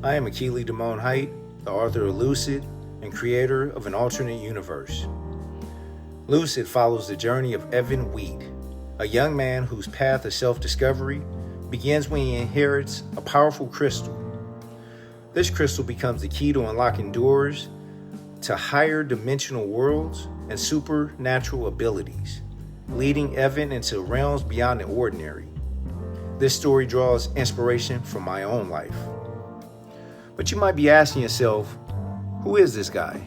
I am Akili Damone Height, the author of LUCID and creator of an alternate universe. LUCID follows the journey of Evan Wheat, a young man whose path of self-discovery begins when he inherits a powerful crystal. This crystal becomes the key to unlocking doors to higher dimensional worlds and supernatural abilities, leading Evan into realms beyond the ordinary. This story draws inspiration from my own life. But you might be asking yourself, who is this guy?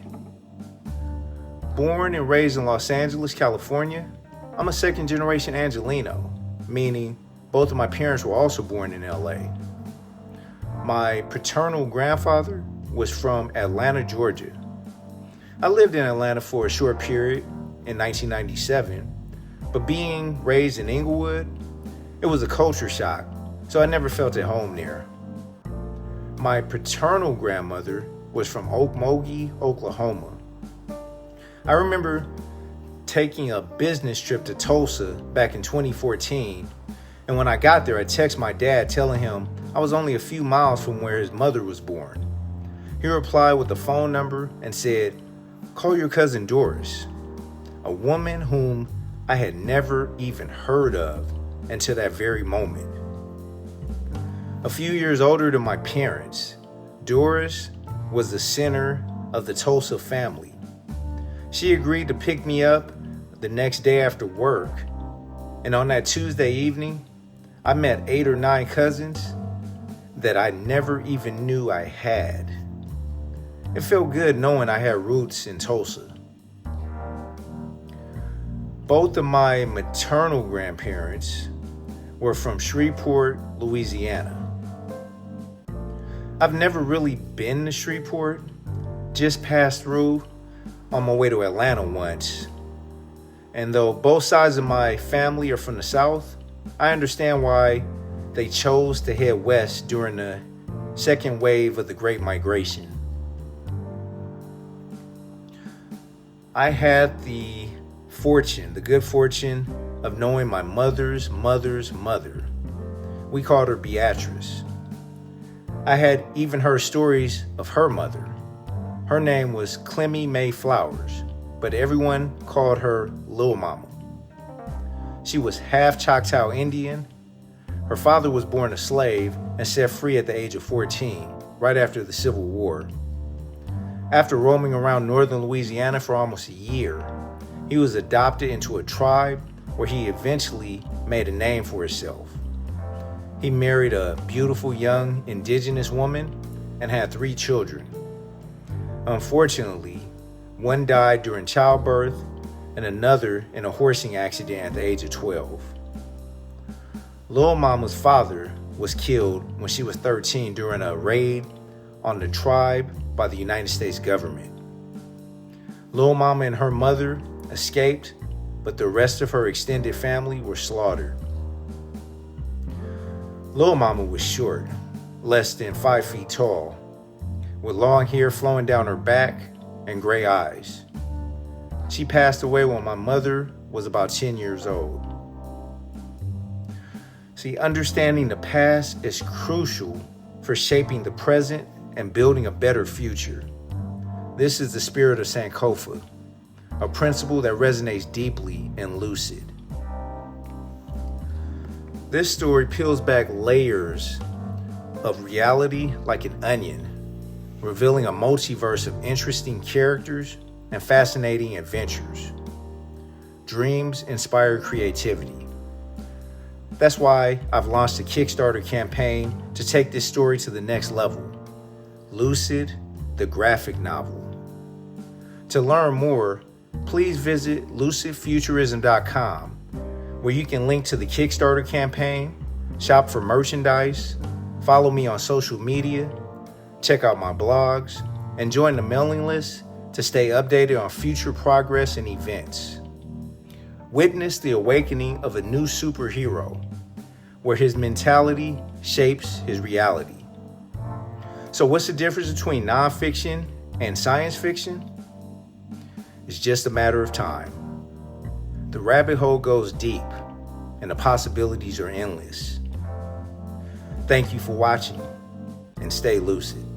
Born and raised in Los Angeles, California, I'm a second-generation Angelino, meaning both of my parents were also born in LA. My paternal grandfather was from Atlanta, Georgia. I lived in Atlanta for a short period in 1997, but being raised in Inglewood, it was a culture shock, so I never felt at home there. My paternal grandmother was from Okmulgee, Oklahoma. I remember taking a business trip to Tulsa back in 2014, and when I got there, I texted my dad telling him I was only a few miles from where his mother was born. He replied with a phone number and said, "Call your cousin Doris," a woman whom I had never even heard of until that very moment. A few years older than my parents, Doris was the center of the Tulsa family. She agreed to pick me up the next day after work, and on that Tuesday evening, I met 8 or 9 cousins that I never even knew I had. It felt good knowing I had roots in Tulsa. Both of my maternal grandparents were from Shreveport, Louisiana. I've never really been to Shreveport, just passed through on my way to Atlanta once. And though both sides of my family are from the South, I understand why they chose to head west during the second wave of the Great Migration. I had the good fortune of knowing my mother's mother's mother. We called her Beatrice. I had even heard stories of her mother. Her name was Clemmy May Flowers, but everyone called her Lil Mama. She was half Choctaw Indian. Her father was born a slave and set free at the age of 14, right after the Civil War. After roaming around northern Louisiana for almost a year, he was adopted into a tribe where he eventually made a name for himself. He married a beautiful young indigenous woman and had 3 children. Unfortunately, one died during childbirth and another in a horsing accident at the age of 12. Lil Mama's father was killed when she was 13 during a raid on the tribe by the United States government. Lil Mama and her mother escaped, but the rest of her extended family were slaughtered. Lil Mama was short, less than 5 feet tall, with long hair flowing down her back and gray eyes. She passed away when my mother was about 10 years old. See, understanding the past is crucial for shaping the present and building a better future. This is the spirit of Sankofa, a principle that resonates deeply in LUCID. This story peels back layers of reality like an onion, revealing a multiverse of interesting characters and fascinating adventures. Dreams inspire creativity. That's why I've launched a Kickstarter campaign to take this story to the next level. LUCID, the graphic novel. To learn more, please visit lucidfuturism.com, where you can link to the Kickstarter campaign, shop for merchandise, follow me on social media, check out my blogs, and join the mailing list to stay updated on future progress and events. Witness the awakening of a new superhero, where his mentality shapes his reality. So what's the difference between nonfiction and science fiction? It's just a matter of time. The rabbit hole goes deep, and the possibilities are endless. Thank you for watching, and stay lucid.